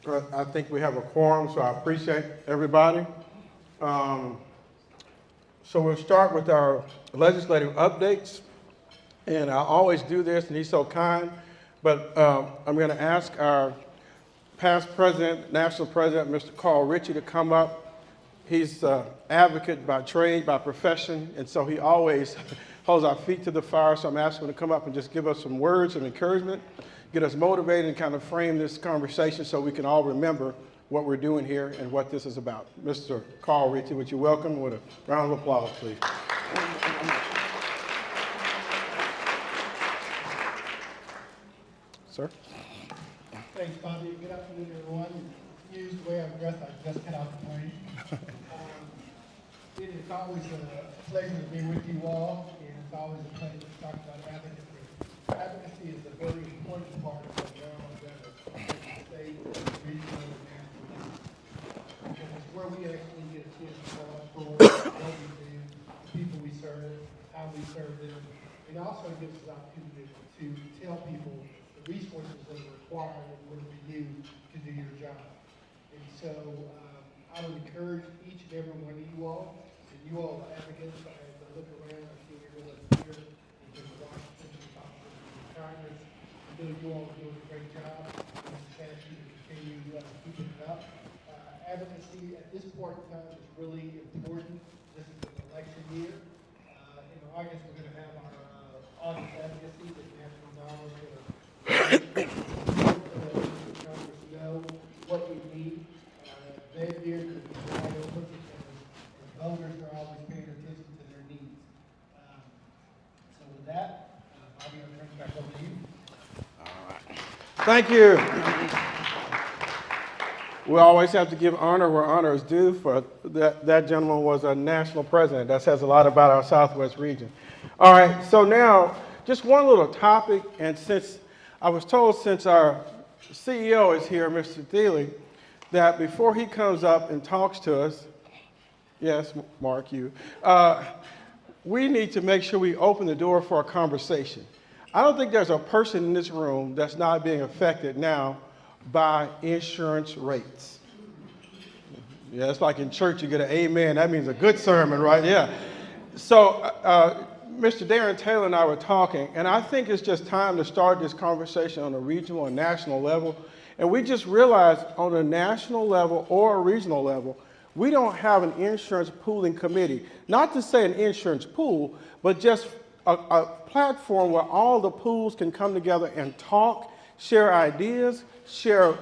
I think we have a quorum, so I appreciate everybody. So we'll start with our legislative updates. And I always do this, and he's so kind. But I'm going to ask our past president, national president, Mr. Carl Ritchie, to come up. He's an advocate by trade, by profession, and so he always holds our feet to the fire. So I'm asking him to come up and just give us some words of encouragement, get us motivated, and kind of frame this conversation so we can all remember what we're doing here and what this is about. Mr. Carl Ritchie, would you welcome with a round of applause, please? Sir? Thanks, Bobby. Good afternoon, everyone. Excuse the way I'm dressed. I just got out the plane. It is always a pleasure to be with you all, and it's always a pleasure to talk about advocacy. Advocacy is a very important part of what Maryland does, state, regional, and national. And it's where we actually get a chance to tell our story, what we do, the people we serve, how we serve them. It also gives us the opportunity to tell people resources that are required in order for you to do your job. And so I would encourage each and every one of you all, and you all are advocates. As I look around, I see everyone here, in Washington, Congress. I know you all are doing a great job. I just ask you to continue keeping it up. Advocacy at this point in time is really important. This is an election year. In August, we're going to have our August advocacy that National Dollars will Congress know what we need. Their ears are wide open, and voters are always paying attention to their needs. So with that, Bobby, I'm going to turn it back over to you. All right. Thank you. We always have to give honor where honor is due. For that gentleman was a national president. That says a lot about our Southwest region. All right, so now just one little topic, and since I was told since our CEO is here, Mr. Thiele, that before he comes up and talks to us, yes, Mark, you, we need to make sure we open the door for a conversation. I don't think there's a person in this room that's not being affected now by insurance rates. Yeah, it's like in church, you get an amen. That means a good sermon, right? Yeah. So, Mr. Darren Taylor and I were talking, and I think it's just time to start this conversation on a regional and national level. And we just realized on a national level or a regional level, we don't have an insurance pooling committee. Not to say an insurance pool, but just a platform where all the pools can come together and talk, share ideas, share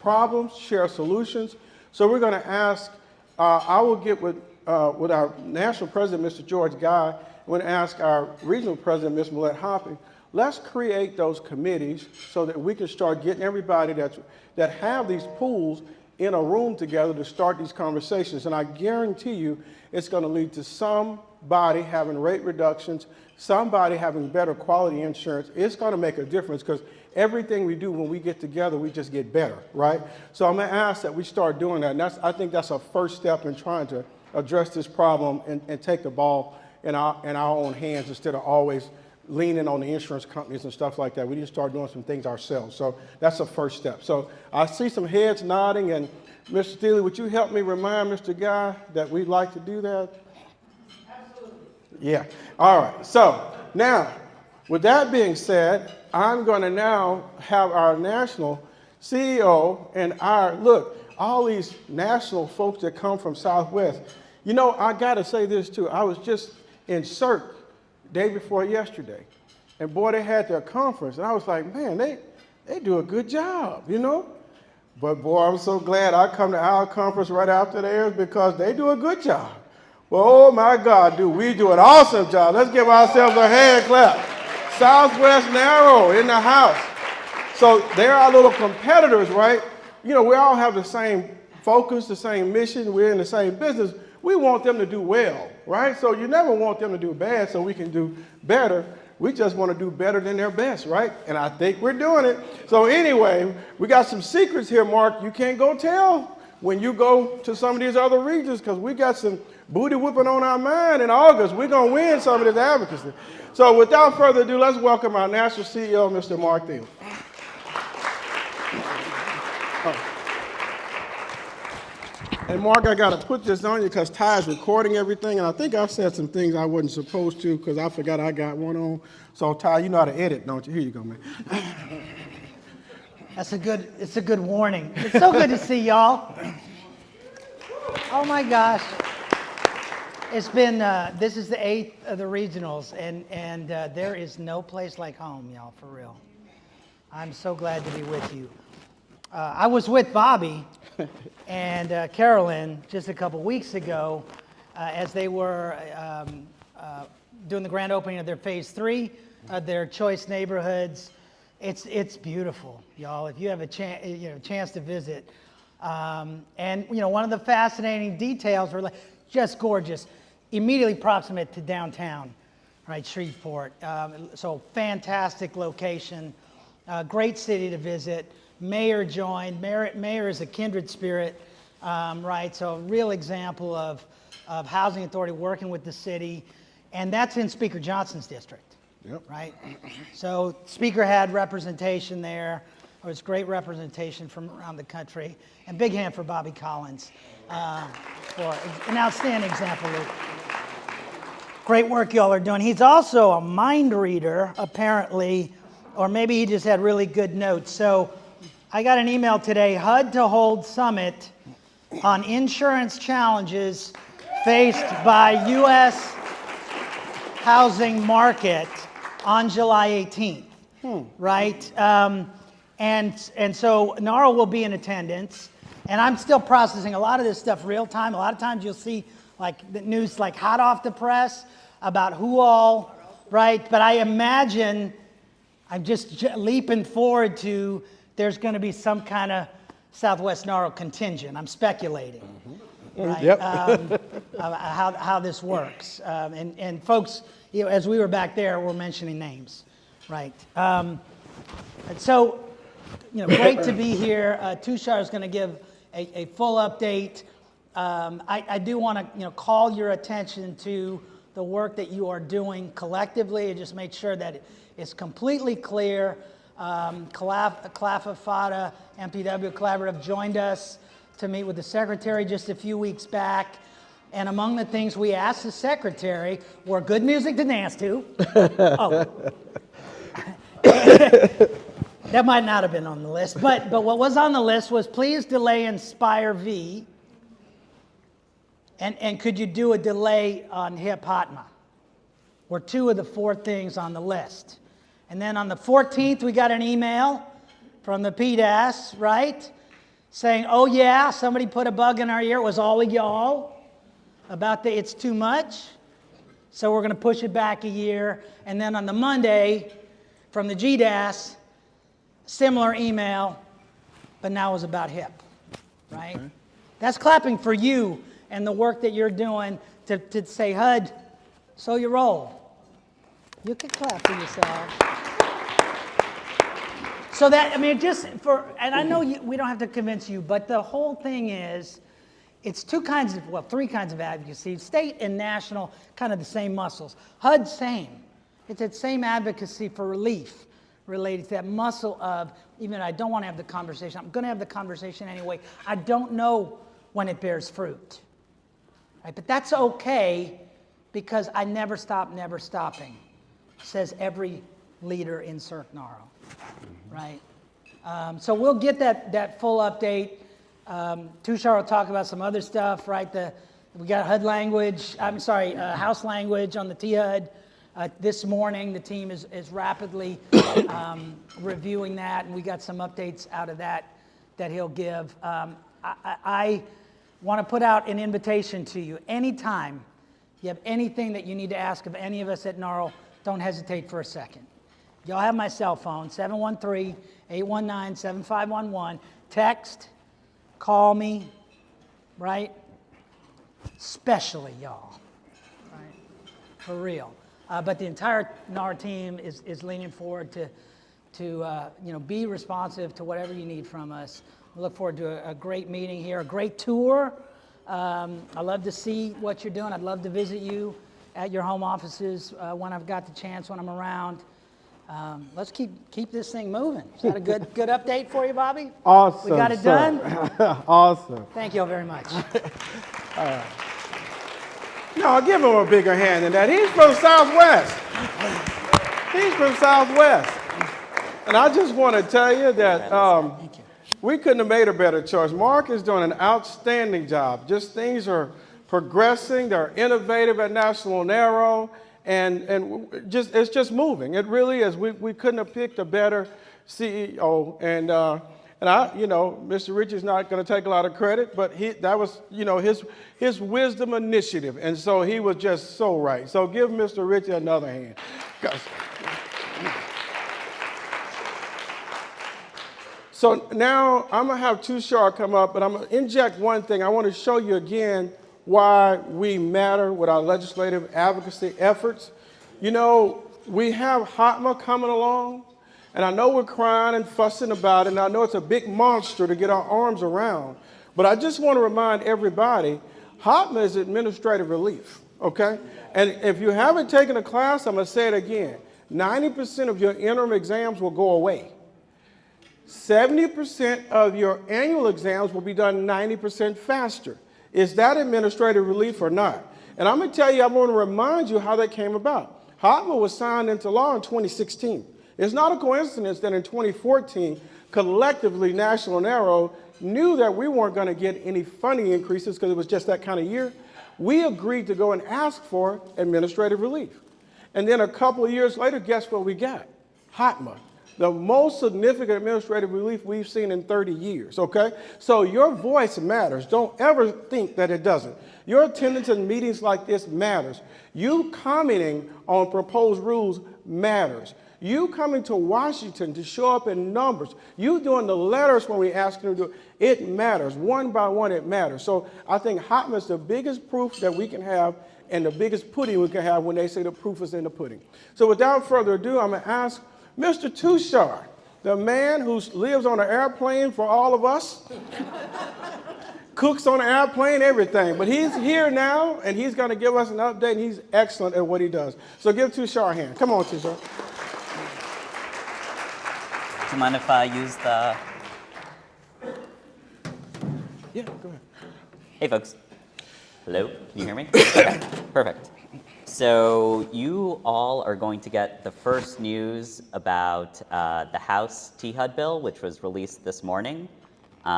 problems, share solutions. So we're going to ask, I will get with our national president, Mr. George Guy. I'm going to ask our regional president, Ms. Millette Hoppy, let's create those committees so that we can start getting everybody that have these pools in a room together to start these conversations. And I guarantee you it's going to lead to somebody having rate reductions, somebody having better quality insurance. It's going to make a difference because everything we do when we get together, we just get better, right? So I'm going to ask that we start doing that. And I think that's a first step in trying to address this problem and take the ball in our own hands instead of always leaning on the insurance companies and stuff like that. We need to start doing some things ourselves. So that's the first step. So I see some heads nodding, and Mr. Thiele, would you help me remind Mr. Guy that we'd like to do that? Absolutely. Yeah. All right. So now, with that being said, I'm going to now have our national CEO and all these national folks that come from Southwest. You know, I got to say this too. I was just in CERC day before yesterday, and boy, they had their conference, and I was like, man, they do a good job, you know? But boy, I'm so glad I come to our conference right after theirs because they do a good job. Well, oh my God, we do an awesome job. Let's give ourselves a hand clap. SWNAHRO in the house. So they're our little competitors, right? You know, we all have the same focus, the same mission. We're in the same business. We want them to do well, right? So you never want them to do bad so we can do better. We just want to do better than their best, right? And I think we're doing it. So anyway, we got some secrets here, Mark. You can't go tell when you go to some of these other regions because we got some booty whooping on our mind in August. We're going to win some of this advocacy. So without further ado, let's welcome our national CEO, Mr. Mark Thiele. And Mark, I got to put this on you because Ty is recording everything, and I think I've said some things I wasn't supposed to because I forgot I got one on. So Ty, you know how to edit, don't you? Here you go, man. It's a good warning. It's so good to see y'all. Oh my gosh. It's been, this is the 8th of the regionals, and there is no place like home, y'all, for real. I'm so glad to be with you. I was with Bobby and Carolyn just a couple weeks ago as they were doing the grand opening of their phase 3 of their choice neighborhoods. It's beautiful, y'all. If you have a chance to visit, and one of the fascinating details were just gorgeous, immediately proximate to downtown, right, Shreveport. So fantastic location, great city to visit. Mayor joined. Mayor is a kindred spirit, right? So a real example of housing authority working with the city, and that's in Speaker Johnson's district. Yep. Right? So Speaker had representation there. There was great representation from around the country. And big hand for Bobby Collins for an outstanding example of great work y'all are doing. He's also a mind reader, apparently, or maybe he just had really good notes. So I got an email today, HUD to hold summit on insurance challenges faced by U.S. housing market on July 18th, right? And so NAHRO will be in attendance, and I'm still processing a lot of this stuff real time. A lot of times you'll see like the news like hot off the press about who all, right? But I imagine, I'm just leaping forward to there's going to be some kind of Southwest NAHRO contingent. I'm speculating, right? Yep. How this works. And folks, as we were back there, we're mentioning names, right? And so, great to be here. Tushar is going to give a full update. I do want to, call your attention to the work that you are doing collectively and just make sure that it's completely clear. Calafafata MPW Collaborative joined us to meet with the secretary just a few weeks back. And among the things we asked the secretary were good music to dance to. Oh. That might not have been on the list, but what was on the list was please delay Inspire V. And could you do a delay on Hip Hotma? Were 2 of the 4 things on the list. And then on the 14th, we got an email from the PDAS, right? Saying, oh yeah, somebody put a bug in our ear. It was all of y'all about it's too much. So we're going to push it back a year. And then on the Monday, from the GDAS, similar email, but now it was about HIP, right? Okay. That's clapping for you and the work that you're doing to say, HUD, so you roll. You can clap for yourself. So that, and I know we don't have to convince you, but the whole thing is, it's 3 kinds of advocacy, state and national, kind of the same muscles. HUD, same. It's that same advocacy for relief related to that muscle of, even I don't want to have the conversation, I'm going to have the conversation anyway. I don't know when it bears fruit. Right? But that's okay because I never stop, never stopping, says every leader in SWNAHRO. Right? So we'll get that full update. Tushar will talk about some other stuff, right? We got HUD language, House language on the THUD. This morning, the team is rapidly reviewing that, and we got some updates out of that he'll give. I want to put out an invitation to you. Anytime you have anything that you need to ask of any of us at NAHRO, don't hesitate for a second. Y'all have my cell phone, 713-819-7511. Text, call me, right? Especially y'all, right? For real. But the entire NAHRO team is leaning forward to be responsive to whatever you need from us. We look forward to a great meeting here, a great tour. I love to see what you're doing. I'd love to visit you at your home offices when I've got the chance, when I'm around. let's keep this thing moving. Is that a good update for you, Bobby? Awesome. We got it sir. done? Awesome. Thank you all very much. No, give him a bigger hand than that. He's from Southwest. He's from Southwest. And I just want to tell you that Thank you. we couldn't have made a better choice. Mark is doing an outstanding job. Just things are progressing. They're innovative at SWNAHRO, and it's just moving. It really is. We couldn't have picked a better CEO. And Mr. Richie's not going to take a lot of credit, but that was, his wisdom initiative. And so he was just so right. So give Mr. Richie another hand. So now I'm going to have Tushar come up, but I'm going to inject one thing. I want to show you again why we matter with our legislative advocacy efforts. We have HOTMA coming along, and I know we're crying and fussing about it, and I know it's a big monster to get our arms around, but I just want to remind everybody, HOTMA is administrative relief, okay? And if you haven't taken a class, I'm going to say it again, 90% of your interim exams will go away. 70% of your annual exams will be done 90% faster. Is that administrative relief or not? And I'm going to tell you, I'm going to remind you how that came about. HOTMA was signed into law in 2016. It's not a coincidence that in 2014, collectively, SWNAHRO knew that we weren't going to get any funding increases because it was just that kind of year. We agreed to go and ask for administrative relief. And then a couple of years later, guess what we got? HOTMA. The most significant administrative relief we've seen in 30 years, okay? So your voice matters. Don't ever think that it doesn't. Your attendance in meetings like this matters. You commenting on proposed rules matters. You coming to Washington to show up in numbers. You doing the letters when we ask you to do it. It matters. One by one, it matters. So I think HOTMA is the biggest proof that we can have and the biggest pudding we can have when they say the proof is in the pudding. So without further ado, I'm going to ask Mr. Tushar, the man who lives on an airplane for all of us, cooks on an airplane, everything. But he's here now, and he's going to give us an update, and he's excellent at what he does. So give Tushar a hand. Come on, Tushar. Do you mind if I use the... Yeah, go ahead. Hey, folks. Hello, can you hear me? Okay, perfect. So you all are going to get the first news about the House T-HUD bill, which was released this morning. We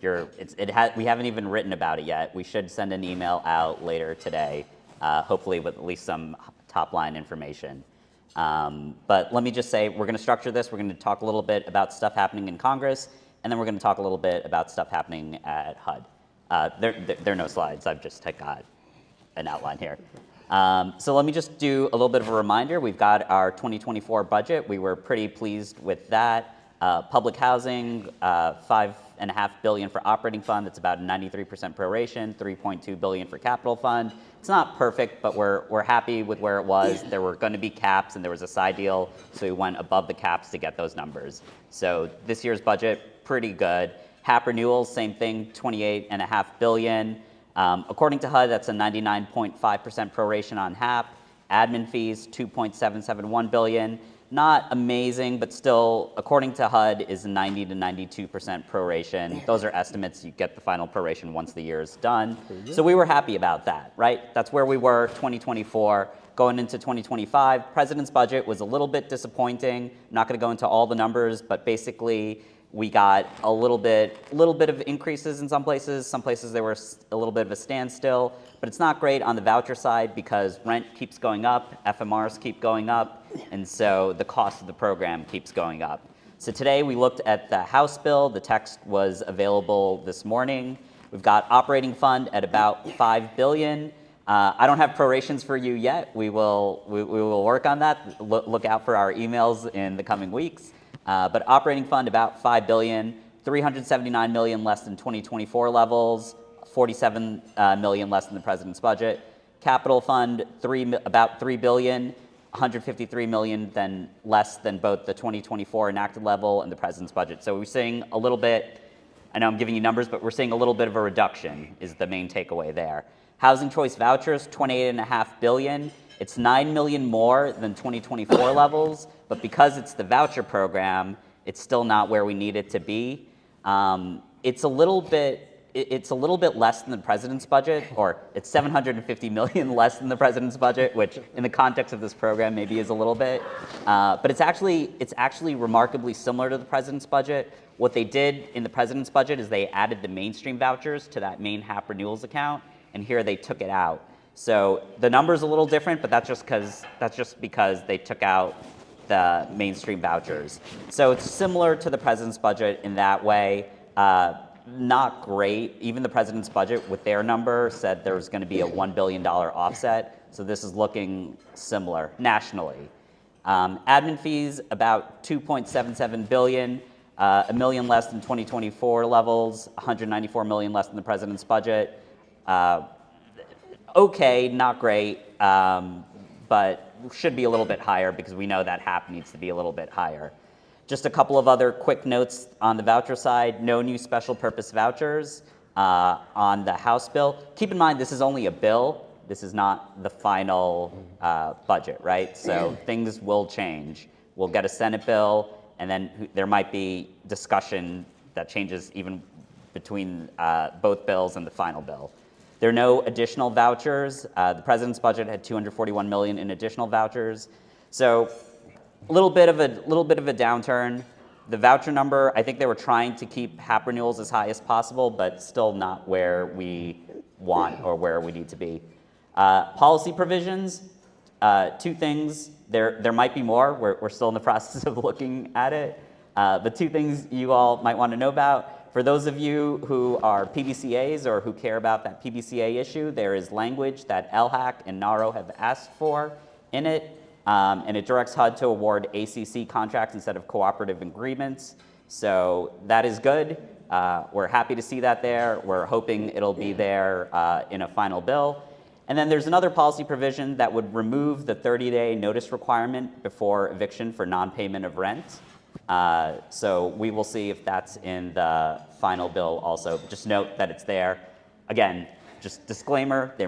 haven't even written about it yet. We should send an email out later today, hopefully with at least some top-line information. But let me just say, we're going to structure this. We're going to talk a little bit about stuff happening in Congress, and then we're going to talk a little bit about stuff happening at HUD. There are no slides. I've just got an outline here. So let me just do a little bit of a reminder. We've got our 2024 budget. We were pretty pleased with that. Public housing, $5.5 billion for operating fund. That's about 93% proration, $3.2 billion for capital fund. It's not perfect, but we're happy with where it was. There were going to be caps, and there was a side deal, so we went above the caps to get those numbers. So this year's budget, pretty good. HAP renewals, same thing, $28.5 billion. According to HUD, that's a 99.5% proration on HAP. Admin fees, $2.771 billion. Not amazing, but still, according to HUD, is 90 to 92% proration. Those are estimates. You get the final proration once the year is done. So we were happy about that, right? That's where we were 2024. Going into 2025, President's budget was a little bit disappointing. I'm not going to go into all the numbers, but basically, we got a little bit of increases in some places. Some places there were a little bit of a standstill, but it's not great on the voucher side because rent keeps going up, FMRs keep going up, and so the cost of the program keeps going up. So today we looked at the House bill. The text was available this morning. We've got operating fund at about $5 billion. I don't have prorations for you yet. We will work on that. Look out for our emails in the coming weeks. But operating fund about $5 billion, $379 million less than 2024 levels, $47 million less than the president's budget. Capital fund about $3 billion, $153 million less than both the 2024 enacted level and the president's budget. So we're seeing a little bit. I know I'm giving you numbers, but we're seeing a little bit of a reduction is the main takeaway there. Housing choice vouchers, $28.5 billion. It's 9 million more than 2024 levels, but because it's the voucher program, it's still not where we need it to be. It's a little bit less than the president's budget, or it's 750 million less than the president's budget, which in the context of this program maybe is a little bit. But it's actually remarkably similar to the president's budget. What they did in the president's budget is they added the mainstream vouchers to that main HAP renewals account, and here they took it out. So the number's a little different, but that's just because they took out the mainstream vouchers. So it's similar to the president's budget in that way. Not great. Even the president's budget with their number said there was going to be a $1 billion offset. So this is looking similar nationally. Admin fees, about 2.77 billion, a million less than 2024 levels, 194 million less than the president's budget. Okay, not great, but should be a little bit higher because we know that HAP needs to be a little bit higher. Just a couple of other quick notes on the voucher side. No new special purpose vouchers on the House bill. Keep in mind, this is only a bill. This is not the final budget, right? So things will change. We'll get a Senate bill, and then there might be discussion that changes even between both bills and the final bill. There are no additional vouchers. The president's budget had 241 million in additional vouchers. So a little bit of a downturn. The voucher number, I think they were trying to keep HAP renewals as high as possible, but still not where we want or where we need to be. Policy provisions, two things. There might be more. We're still in the process of looking at it. But two things you all might want to know about. For those of you who are PBCAs or who care about that PBCA issue, there is language that LHAC and NAHRO have asked for in it, and it directs HUD to award ACC contracts instead of cooperative agreements. So that is good. We're happy to see that there. We're hoping it'll be there in a final bill. And then there's another policy provision that would remove the 30-day notice requirement before eviction for non-payment of rent. So we will see if that's in the final bill also. Just note that it's there. Again, just disclaimer, there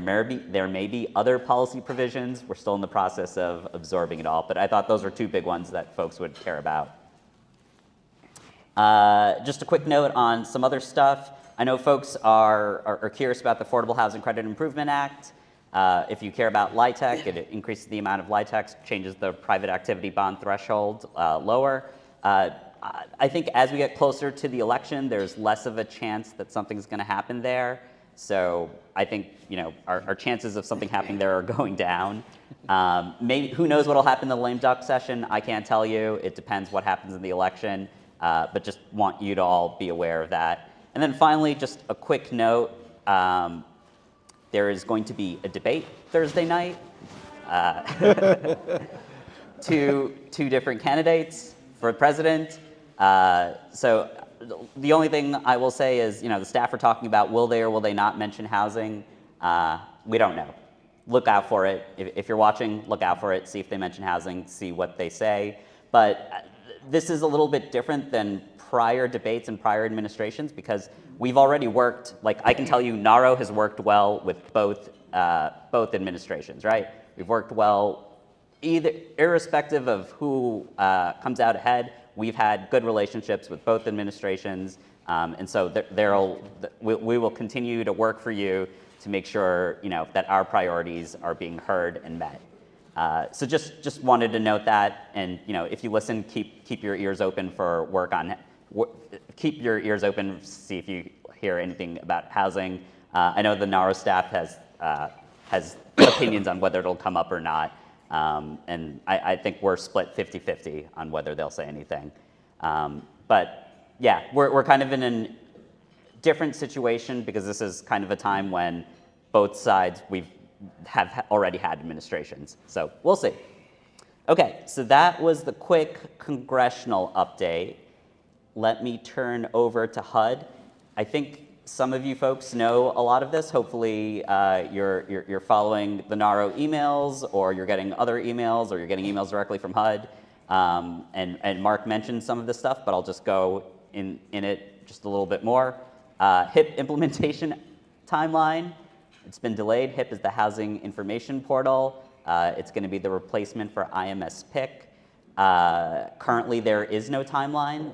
may be other policy provisions. We're still in the process of absorbing it all, but I thought those are two big ones that folks would care about. Just a quick note on some other stuff. I know folks are curious about the Affordable Housing Credit Improvement Act. If you care about LIHTC, it increases the amount of LIHTC, changes the private activity bond threshold lower. I think as we get closer to the election, there's less of a chance that something's going to happen there. So I think our chances of something happening there are going down. Maybe who knows what'll happen in the lame duck session? I can't tell you. It depends what happens in the election. But just want you to all be aware of that. And then finally, just a quick note. There is going to be a debate Thursday night. Two different candidates for president. So the only thing I will say is, the staff are talking about will they or will they not mention housing? We don't know. Look out for it. If you're watching, look out for it. See if they mention housing, see what they say. But this is a little bit different than prior debates and prior administrations because we've already worked, I can tell you NAHRO has worked well with both administrations, right? We've worked well irrespective of who comes out ahead. We've had good relationships with both administrations, and so we will continue to work for you to make sure that our priorities are being heard and met. So just wanted to note that, and if you listen, keep your ears open for keep your ears open, see if you hear anything about housing. I know the NAHRO staff has opinions on whether it'll come up or not. And I think we're split 50-50 on whether they'll say anything. But yeah, we're kind of in a different situation because this is kind of a time when both sides have already had administrations. So we'll see. Okay, so that was the quick congressional update. Let me turn over to HUD. I think some of you folks know a lot of this. Hopefully you're following the NAHRO emails, or you're getting other emails, or you're getting emails directly from HUD. And Mark mentioned some of this stuff, but I'll just go in it just a little bit more. HIP implementation timeline. It's been delayed. HIP is the Housing Information Portal. It's going to be the replacement for IMS PIC. Currently, there is no timeline.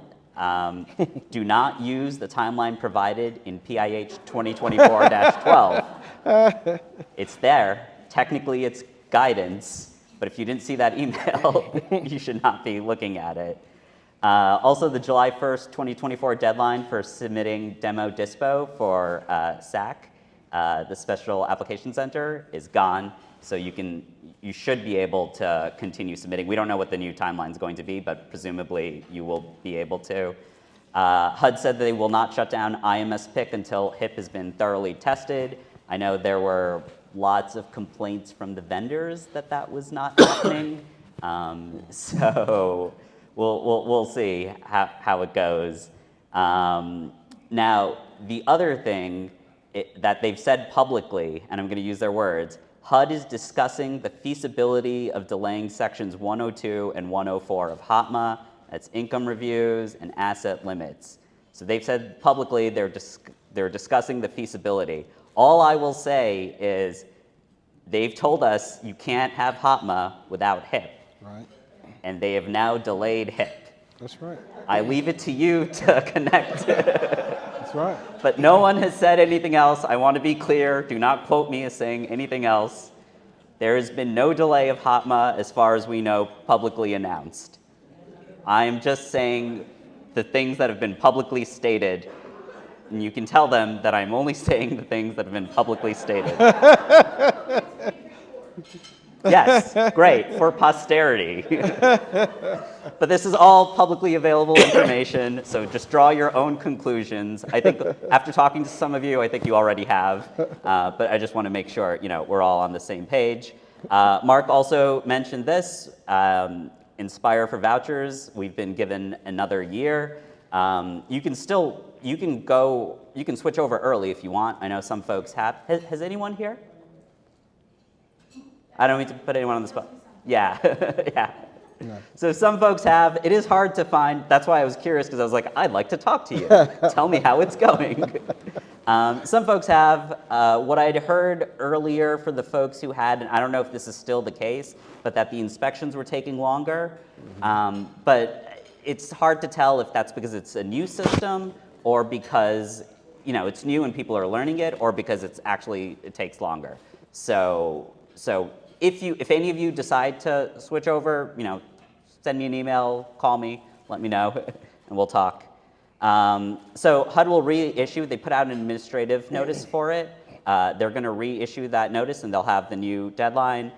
Do not use the timeline provided in PIH 2024-12. It's there. Technically, it's guidance, but if you didn't see that email, you should not be looking at it. Also, the July 1st, 2024 deadline for submitting demo dispo for SAC, the Special Application Center, is gone. So you should be able to continue submitting. We don't know what the new timeline is going to be, but presumably you will be able to. HUD said they will not shut down IMS PIC until HIP has been thoroughly tested. I know there were lots of complaints from the vendors that that was not happening. So we'll see how it goes. Now, the other thing that they've said publicly, and I'm going to use their words, HUD is discussing the feasibility of delaying sections 102 and 104 of HOTMA. That's income reviews and asset limits. So they've said publicly they're discussing the feasibility. All I will say is they've told us you can't have HOTMA without HIP. Right. And they have now delayed HIP. That's right. I leave it to you to connect. That's right. But no one has said anything else. I want to be clear. Do not quote me as saying anything else. There has been no delay of HOTMA as far as we know publicly announced. I am just saying the things that have been publicly stated, and you can tell them that I'm only saying the things that have been publicly stated. Yes, great, for posterity. But this is all publicly available information, so just draw your own conclusions. I think after talking to some of you, I think you already have, but I just want to make sure we're all on the same page. Mark also mentioned this, Inspire for vouchers. We've been given another year. You can switch over early if you want. I know some folks have. Has anyone here? I don't mean to put anyone on the spot. Yeah, yeah. No. So some folks have. It is hard to find. That's why I was curious, because I was like, I'd like to talk to you. Tell me how it's going. Some folks have. What I'd heard earlier for the folks who had, and I don't know if this is still the case, but that the inspections were taking longer. But it's hard to tell if that's because it's a new system or because it's new and people are learning it, or because it takes longer. So if any of you decide to switch over, send me an email, call me, let me know, and we'll talk. So HUD will reissue. They put out an administrative notice for it. They're going to reissue that notice, and they'll have the new deadline.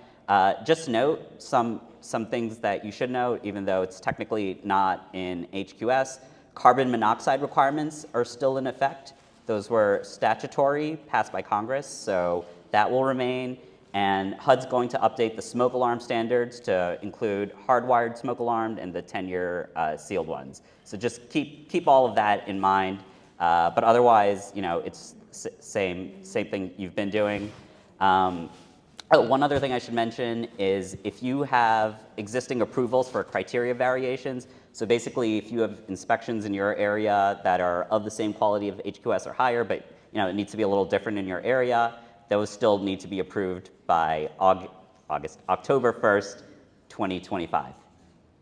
Just note some things that you should note, even though it's technically not in HQS. Carbon monoxide requirements are still in effect. Those were statutory, passed by Congress, so that will remain. And HUD's going to update the smoke alarm standards to include hardwired smoke alarm and the 10-year sealed ones. So just keep all of that in mind. But otherwise, it's same thing you've been doing. One other thing I should mention is if you have existing approvals for criteria variations, so basically if you have inspections in your area that are of the same quality of HQS or higher, but it needs to be a little different in your area, those still need to be approved by October 1st, 2025.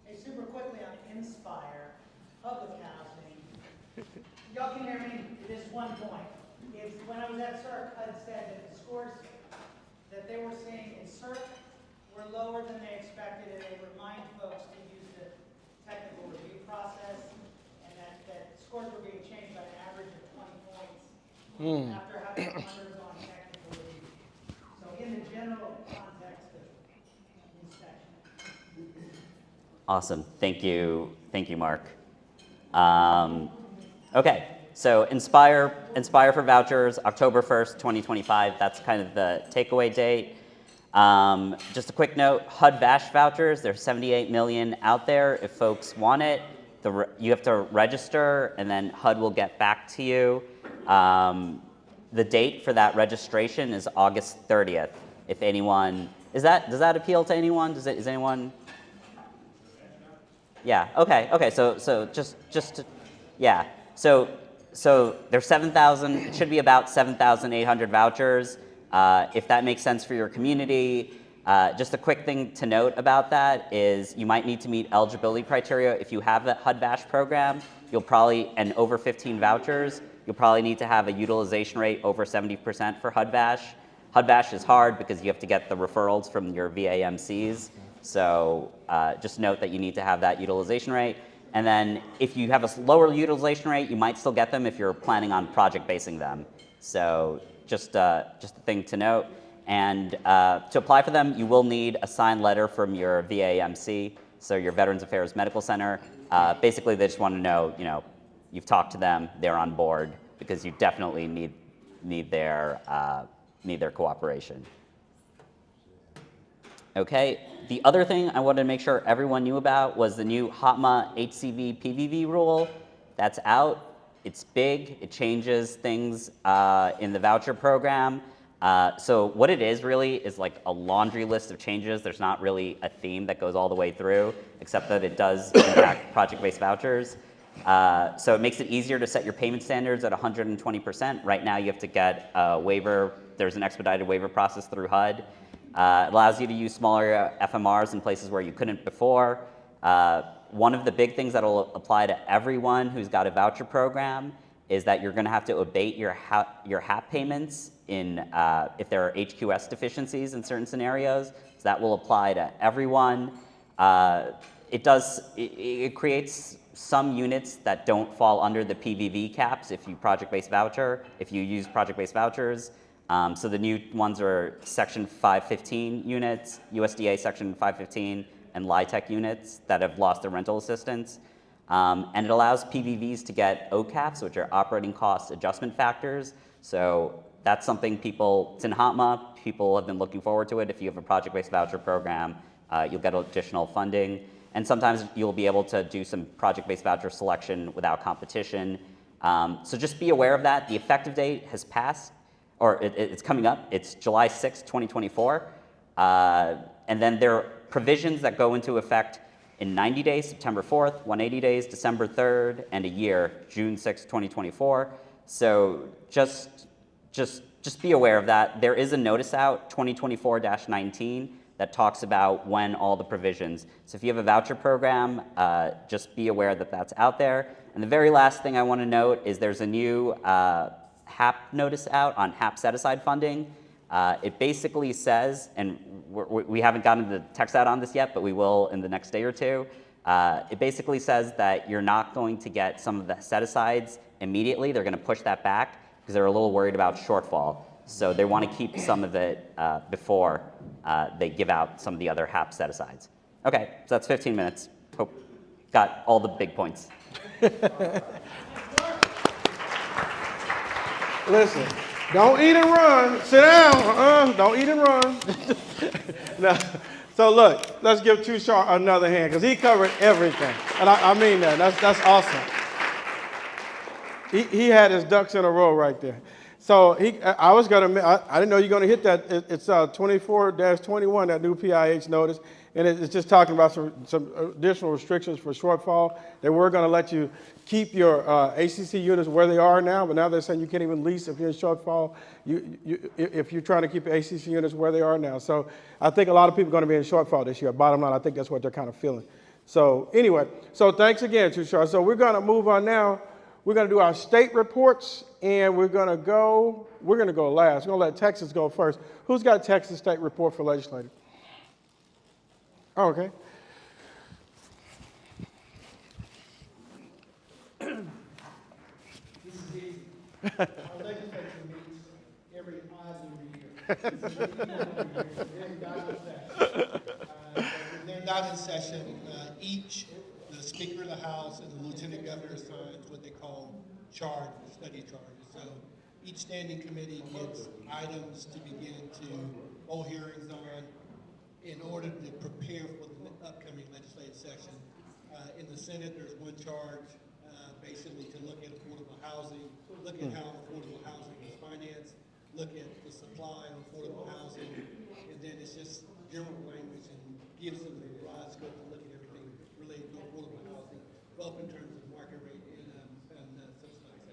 Hey, super quickly on Inspire, public housing. Y'all can hear me? This one point. When I was at CERC, HUD said that the scores that they were seeing in CERC were lower than they expected, and they remind folks to use the technical review process, and that scores were being changed by an average of 20 points after having undergone technical review. So in the general context of inspection. Awesome. Thank you, Mark. Okay, so Inspire for vouchers, October 1st, 2025. That's kind of the takeaway date. Just a quick note, HUD VASH vouchers, there's 78 million out there. If folks want it, you have to register, and then HUD will get back to you. The date for that registration is August 30th. If anyone, does that appeal to anyone? Is anyone? Yeah. Okay. So yeah. So there's 7,000. It should be about 7,800 vouchers. If that makes sense for your community, Just a quick thing to note about that is you might need to meet eligibility criteria. If you have a HUD-VASH program, you'll probably, and over 15 vouchers, you'll probably need to have a utilization rate over 70% for HUD-VASH. HUD-VASH is hard because you have to get the referrals from your VAMCs. So just note that you need to have that utilization rate. And then if you have a lower utilization rate, you might still get them if you're planning on project basing them. So just a thing to note. And to apply for them, you will need a signed letter from your VAMC, so your Veterans Affairs Medical Center. Basically, they just want to know, you've talked to them, they're on board, because you definitely need their cooperation. Okay, the other thing I wanted to make sure everyone knew about was the new HOTMA HCV PVV rule that's out. It's big, it changes things in the voucher program. So what it is really is like a laundry list of changes. There's not really a theme that goes all the way through, except that it does impact project-based vouchers. So it makes it easier to set your payment standards at 120%. Right now you have to get a waiver. There's an expedited waiver process through HUD. It allows you to use smaller FMRs in places where you couldn't before. One of the big things that will apply to everyone who's got a voucher program is that you're going to have to abate your HAP payments if there are HQS deficiencies in certain scenarios. So that will apply to everyone. It creates some units that don't fall under the PVV caps if you use project-based vouchers. So the new ones are Section 515 units, USDA Section 515, and LIHTC units that have lost their rental assistance. And it allows PVVs to get OCAFs, which are operating cost adjustment factors. So that's something it's in HOTMA, people have been looking forward to it. If you have a project-based voucher program, you'll get additional funding. And sometimes you'll be able to do some project-based voucher selection without competition. So just be aware of that. The effective date has passed, or it's coming up. It's July 6, 2024. And then there are provisions that go into effect in 90 days, September 4th, 180 days, December 3rd, and a year, June 6, 2024. So just be aware of that. There is a notice out, 2024-19, that talks about when all the provisions. So if you have a voucher program, just be aware that that's out there. And the very last thing I want to note is there's a new HAP notice out on HAP set-aside funding. It basically says, and we haven't gotten the text out on this yet, but we will in the next day or two. It basically says that you're not going to get some of the set-asides immediately. They're going to push that back because they're a little worried about shortfall. So they want to keep some of it before they give out some of the other HAP set-asides. Okay, so that's 15 minutes. Hope got all the big points. Listen, don't eat and run. Sit down. Don't eat and run. No. So look, let's give Tushar another hand because he covered everything, and I mean that. That's awesome. He had his ducks in a row right there. So I was gonna. I didn't know you're gonna hit that. It's 24-21, that new PIH notice, and it's just talking about some additional restrictions for shortfall. They were gonna let you keep your ACC units where they are now, but now they're saying you can't even lease if you're in shortfall. If you're trying to keep your ACC units where they are now. So I think a lot of people are going to be in shortfall this year. Bottom line, I think that's what they're kind of feeling. So anyway, so thanks again, Tushar. So we're going to move on now. We're going to do our state reports, and we're going to go last. We're going to let Texas go first. Who's got Texas state report for legislative? Oh, okay. Our legislature meets every odd year. They're not in session. The Speaker of the House and the Lieutenant Governor assigns what they call study charges. So each standing committee gets items to begin to hold hearings on in order to prepare for the upcoming legislative session. In the Senate, there's one charge, basically to look at affordable housing, look at how affordable housing is financed, look at the supply of affordable housing, and then it's just general language and gives them the broad scope to look at everything related to affordable housing, both in terms of market rate and subsidized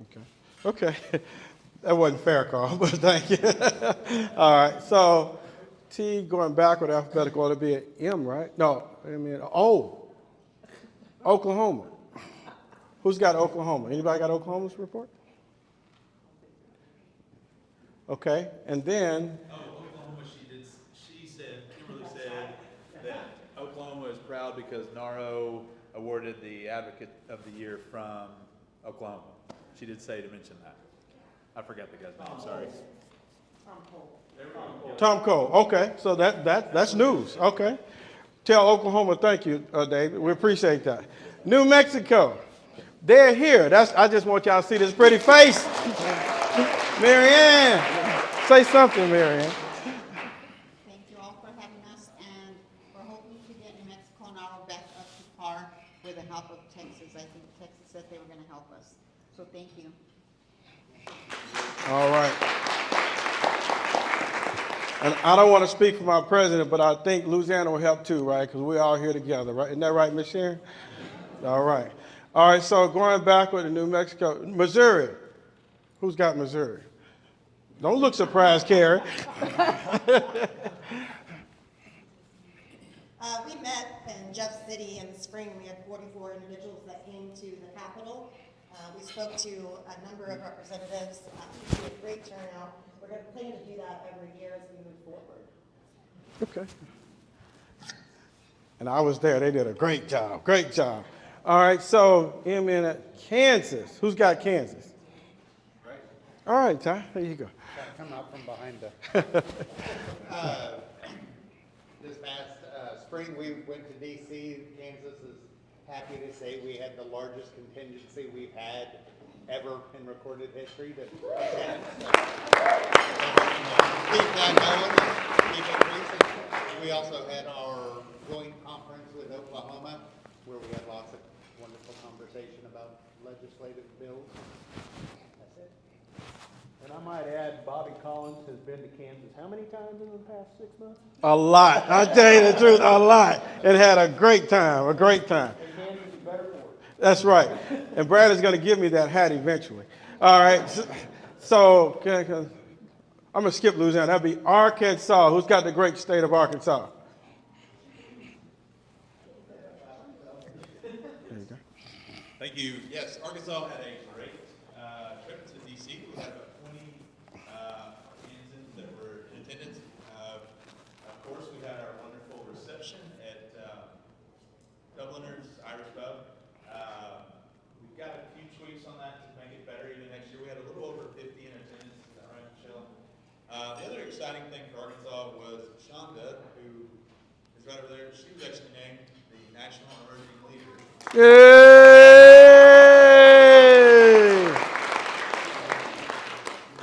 housing. Okay. That wasn't fair, Carl, but thank you. All right. So T going backward alphabetical, it'll be an M, right? No, I mean O. Oklahoma. Who's got Oklahoma? Anybody got Oklahoma's report? Okay, and then Oklahoma, Kimberly said that Oklahoma is proud because NAHRO awarded the Advocate of the Year from Oklahoma. She did say to mention that. I forgot the guy's name, sorry. Tom Cole. Okay, so that's news. Okay, tell Oklahoma thank you, David. We appreciate that. New Mexico, they're here. I just want y'all to see this pretty face. Marianne, say something, Marianne. Thank you all for having us, and we're hoping to get New Mexico and NAHRO back up to par with the help of Texas. I think Texas said they were going to help us. So thank you. All right. And I don't want to speak for my president, but I think Louisiana will help too, right? Because we're all here together, right? Isn't that right, Ms. Sharon? All right. All right, so going backward to New Mexico, Missouri. Who's got Missouri? Don't look surprised, Carrie. We met in Jeff City in the spring. We had 44 individuals that came to the Capitol. We spoke to a number of representatives. We had a great turnout. We're going to plan to do that every year as we move forward. Okay. And I was there. They did a great job. Great job. All right, so in Kansas. Who's got Kansas? Right. All right, Ty, there you go. Gotta come out from behind the. This past spring, we went to DC. Kansas is happy to say we had the largest contingency we've had ever in recorded history to attend. Keep that going, keep increasing. We also had our joint conference with Oklahoma, where we had lots of wonderful conversation about legislative bills. That's it. And I might add, Bobby Collins has been to Kansas how many times in the past 6 months? A lot. I tell you the truth, a lot. It had a great time, a great time. And Kansas is better for it. That's right. And Brad is going to give me that hat eventually. All right. So I'm going to skip Louisiana. That'd be Arkansas. Who's got the great state of Arkansas? There you go. Thank you. Yes, Arkansas had a great trip to DC. We had about 20 Kansans that were in attendance. Of course, we had our wonderful reception at Dubliners Irish Pub. We've got a few tweaks on that to make it better even next year. We had a little over 50 in attendance. Is that right, Michelle? The other exciting thing for Arkansas was Shonda, who is right over there. She was actually named the National Emerging Leader. Yay!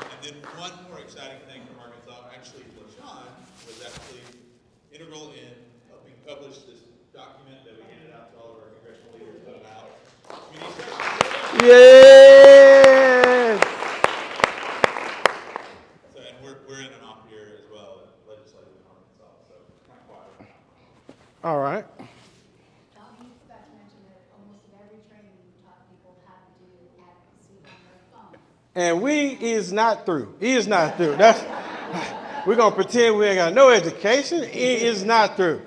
And then one more exciting thing from Arkansas, actually, LaShawn was actually integral in helping publish this document that we handed out to all of our congressional leaders about community service. Yes! So, and we're in an off year as well, legislative in Arkansas, so kind of quiet. All right. You forgot to mention that almost in every training you taught people how to do advocacy on their phone. And we is not through. He is not through. We're going to pretend we ain't got no education. He is not through.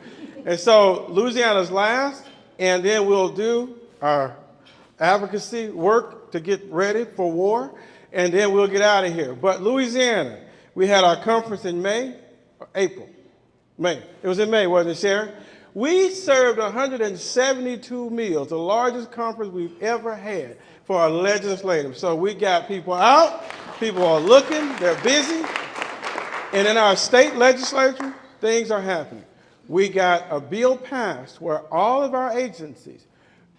And so Louisiana's last, and then we'll do our advocacy work to get ready for war, and then we'll get out of here. But Louisiana, we had our conference in May, or April. May. It was in May, wasn't it, Sharon? We served 172 meals, the largest conference we've ever had for our legislative. So we got people out, people are looking, they're busy. And in our state legislature, things are happening. We got a bill passed where all of our agencies,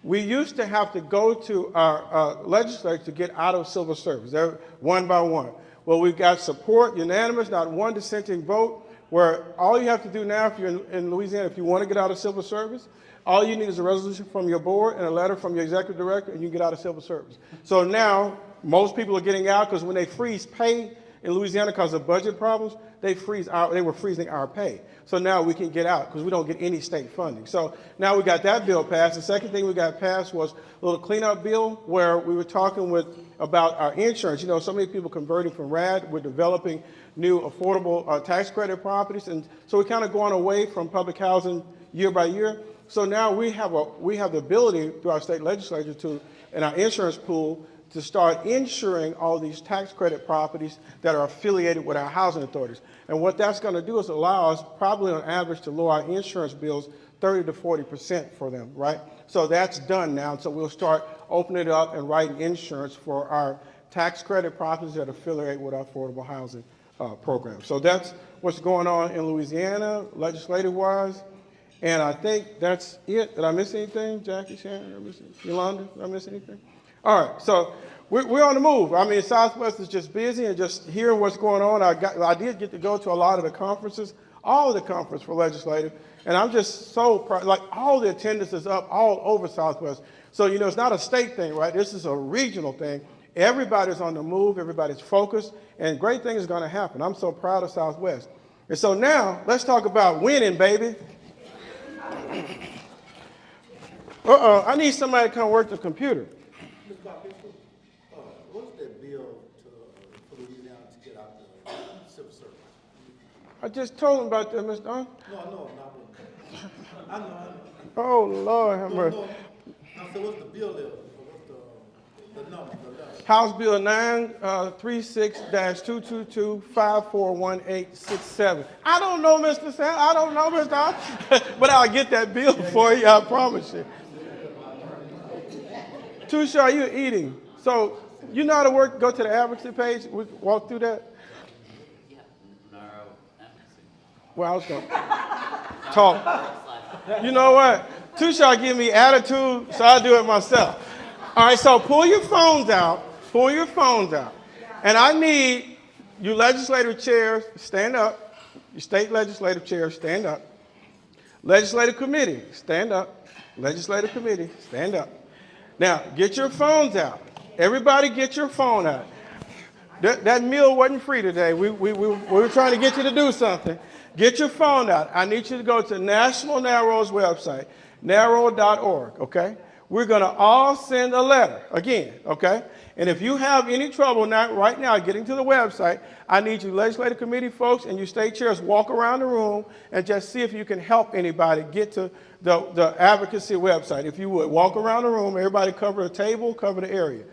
we used to have to go to our legislature to get out of civil service, they're one by one. Well, we've got support, unanimous, not one dissenting vote, where all you have to do now if you're in Louisiana, if you want to get out of civil service, all you need is a resolution from your board and a letter from your executive director, and you get out of civil service. So now, most people are getting out because when they freeze pay, In Louisiana, because of budget problems, they were freezing our pay. So now we can get out because we don't get any state funding. So now we got that bill passed. The second thing we got passed was a little cleanup bill where we were talking about our insurance. You know, so many people converting from RAD. We're developing new affordable tax credit properties. And so we're kind of going away from public housing year by year. So now we have the ability through our state legislature and our insurance pool to start insuring all these tax credit properties that are affiliated with our housing authorities. And what that's going to do is allow us probably on average to lower our insurance bills 30 to 40% for them, right? So that's done now. So we'll start opening it up and writing insurance for our tax credit properties that affiliate with our affordable housing program. So that's what's going on in Louisiana legislative-wise. And I think that's it. Did I miss anything? Jackie, Shannon, did I miss anything? Yolanda, did I miss anything? All right, so we're on the move. I mean, Southwest is just busy and just hearing what's going on. I did get to go to a lot of the conferences, all of the conference for legislative, and I'm just so proud. Like, all the attendance is up all over Southwest. So, you know, it's not a state thing, right? This is a regional thing. Everybody's on the move, everybody's focused, and great things are going to happen. I'm so proud of Southwest. And so now, let's talk about winning, baby. I need somebody to come work the computer. Mr. Bobby, what's that bill for Louisiana to get out the civil service? I just told him about that, Mr. No, not one. I know. Oh, Lord have mercy. I said, what's the bill there? What's the number? House Bill 936-222-541867. I don't know, Mr. Sam. I don't know, Mr. But I'll get that bill for you, I promise you. Tushar, you're eating. So you know how to work, go to the advocacy page, we walk through that? Yeah, NAHRO advocacy. Well, I was going to talk. You know what? Tushar give me attitude, so I'll do it myself. All right, so pull your phones out. Pull your phones out. And I need you legislative chairs, stand up. You state legislative chairs, stand up. Legislative committee, stand up. Legislative committee, stand up. Now, get your phones out. Everybody get your phone out. That meal wasn't free today. We were trying to get you to do something. Get your phone out. I need you to go to SWNAHRO's website, narrow.org, okay? We're going to all send a letter again, okay? And if you have any trouble right now getting to the website, I need you legislative committee folks and you state chairs walk around the room and just see if you can help anybody get to the advocacy website. If you would, walk around the room, everybody cover the table, cover the area.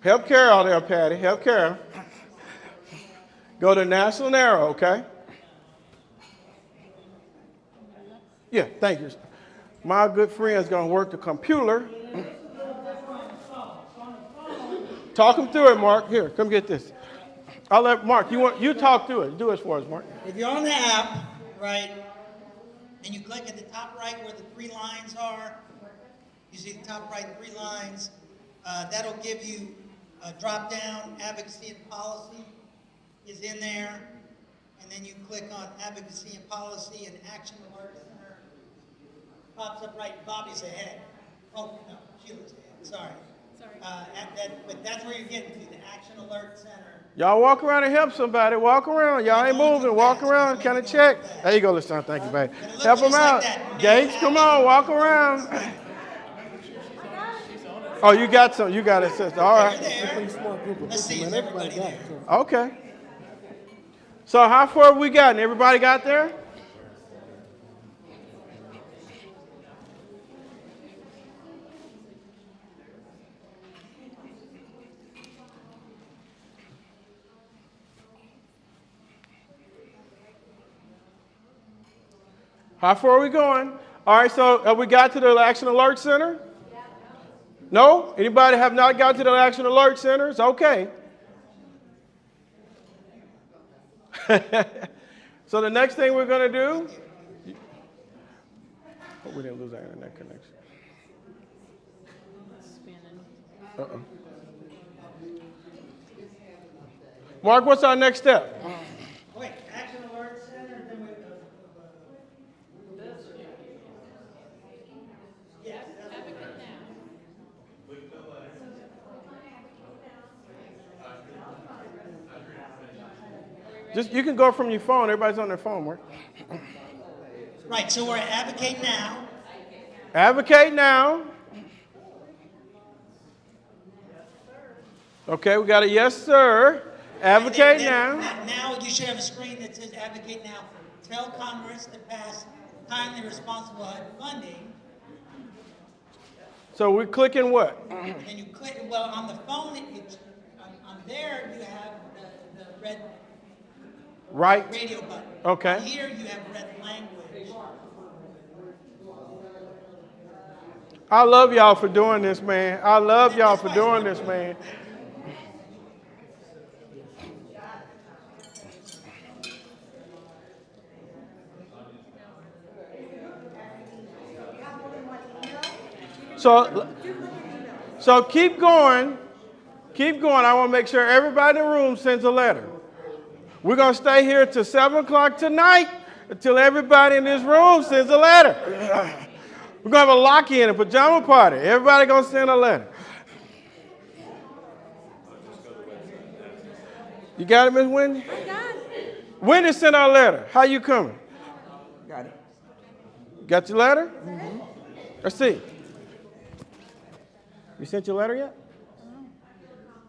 Help Carol there, Patty, help Carol. Go to SWNAHRO, okay? Yeah, thank you. My good friend's gonna work the computer. Talk him through it, Mark. Here, come get this. I'll let Mark, you talk through it. Do it for us, Mark. If you're on the app, right, and you click at the top right where the 3 lines are, you see the top right 3 lines, that'll give you a drop down, advocacy and policy is in there, and then you click on advocacy and policy and action alert center. Pops up right, Bobby's ahead. Oh, no, Sheila's ahead, sorry. But that's where you're getting to, the action alert center. Y'all walk around and help somebody. Walk around. Y'all ain't moving. Walk around, kind of check. There you go, Listen. Thank you, baby. Help them out. Gates, come on, walk around. Oh, you got some. You got it, sister. All right. Let's see, is everybody there? Okay. So how far have we gotten? Everybody got there? How far are we going? All right, so have we got to the Action Alert Center? No? Anybody have not got to the Action Alert Centers? Okay. So the next thing we're going to do, hope we didn't lose our internet connection. Mark, what's our next step? Wait, action alert center, then we yes, Just, you can go from your phone. Everybody's on their phone, Mark. Right, so we're at Advocate Now. Advocate now. Okay, we got a yes, sir. Advocate now. Now you should have a screen that says Advocate Now. Tell Congress to pass timely responsible HUD funding. So we're clicking what? And you click, well, on the phone, on there you have the red Right. radio button. Okay. Here you have red language. I love y'all for doing this, man. I love y'all for doing this, man. So keep going. Keep going. I want to make sure everybody in the room sends a letter. We're going to stay here till 7 o'clock tonight until everybody in this room sends a letter. We're going to have a lock-in, a pajama party. Everybody going to send a letter. You got it, Miss Wendy? I got it. Wendy sent our letter. How you coming? Got it. Got your letter? Mm-hmm. Let's see. You sent your letter yet?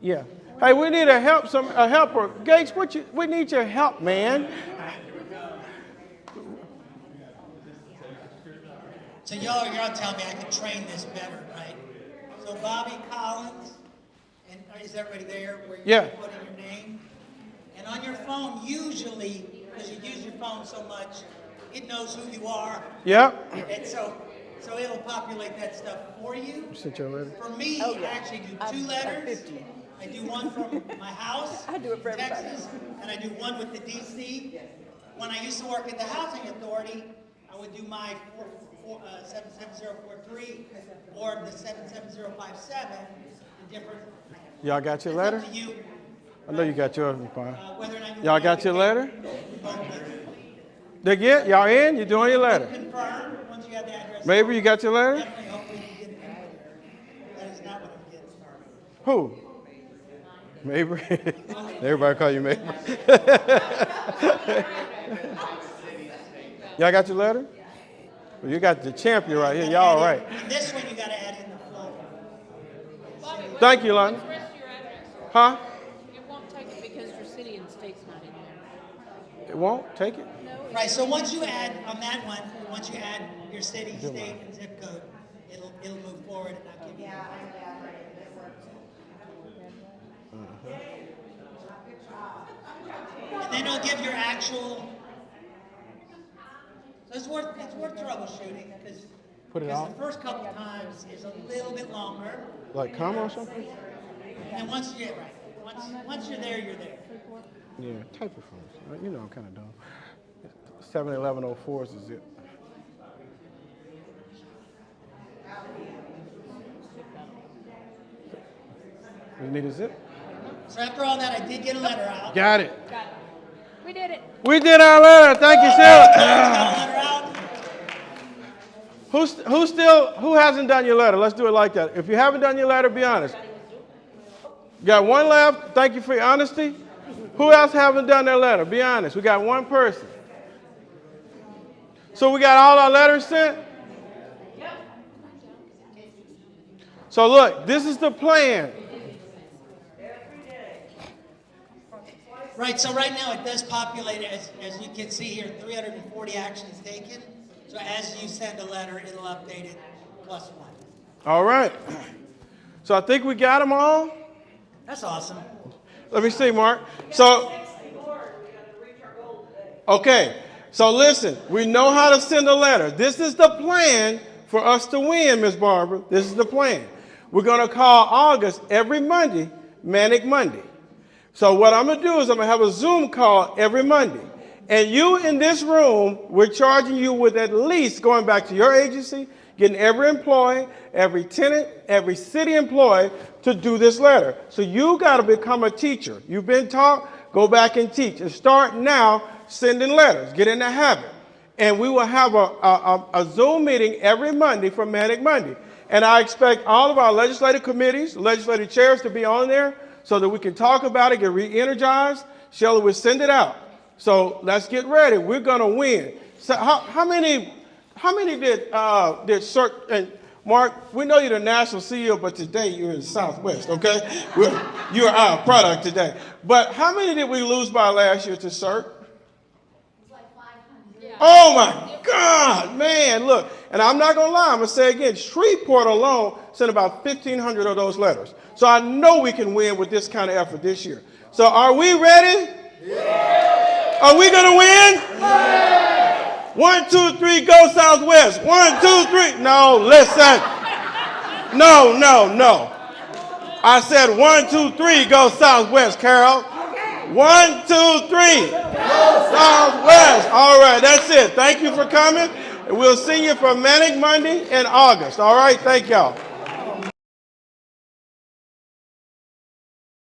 Yeah. Hey, we need a helper. Gates, we need your help, man. So y'all telling me I can train this better, right? So Bobby Collins, and is everybody there where you put in your name? And on your phone, usually, because you use your phone so much, it knows who you are. Yep. And so it'll populate that stuff for you. You sent your letter? For me, I actually do 2 letters. I do one from my house, I do it for everybody. Texas, and I do one with the DC. When I used to work at the Housing Authority, I would do my 77043 or the 77057 in different. Y'all got your letter? It's up to you. I know you got yours, fine. Whether or not you Y'all want got to your letter? both of them. They get? Y'all in? You doing your letter? Confirm once you have the address. Maybe you got your letter? Definitely, hopefully you get it. That is not what I'm getting started. Who? Mabry? Everybody call you Mabry. Y'all got your letter? Well, you got the champion right here. Y'all all right. And this one you got to add in the full. Thank you, Lonnie. What's the rest of your address? Huh? It won't take it because your city and state's not in there. It won't? Take it? Right, so once you add, on that one, once you add your city, state, and zip code, it'll move forward and not give you. And then it'll give your actual, so it's worth troubleshooting, because Put it the on? first couple times is a little bit longer. Like comma or something? And then once you get, once you're there, you're there. Yeah, type it for us. You know I'm kind of dumb. 71104 is it. You need a zip? So after all that, I did get a letter out. Got it. Got it. We did it. We did our letter. Thank you, Sheila. Got a letter out. Who hasn't done your letter? Let's do it like that. If you haven't done your letter, be honest. Got one left. Thank you for your honesty. Who else haven't done their letter? Be honest. We got one person. So we got all our letters sent? So look, this is the plan. Right, so right now it does populate, as you can see here, 340 actions taken. So as you send a letter, it'll update it +1. All right. So I think we got them all. That's awesome. Let me see, Mark. So, okay. So listen, we know how to send a letter. This is the plan for us to win, Miss Barbara. This is the plan. We're going to call August every Monday, Manic Monday. So what I'm going to do is I'm going to have a Zoom call every Monday. And you in this room, we're charging you with at least going back to your agency, getting every employee, every tenant, every city employee to do this letter. So you got to become a teacher. You've been taught, go back and teach. And start now sending letters. Get in the habit. And we will have a Zoom meeting every Monday for Manic Monday. And I expect all of our legislative committees, legislative chairs to be on there so that we can talk about it, get re-energized. Shelley will send it out. So let's get ready. We're gonna win. So how many did CERT, and Mark, we know you're the national CEO, but today you're in Southwest, okay? You're our product today. But how many did we lose by last year to CERT? Oh my God, man, look. And I'm not gonna lie, I'm gonna say again, Shreveport alone sent about 1,500 of those letters. So I know we can win with this kind of effort this year. So are we ready? Yeah. Are we gonna win? Yeah. 1, 2, 3, go Southwest. 1, 2, 3. No, listen. No. I said 1, 2, 3, go Southwest, Carol. 1, 2, 3. Southwest. All right, that's it. Thank you for coming. And we'll see you for Manic Monday in August. All right, thank y'all.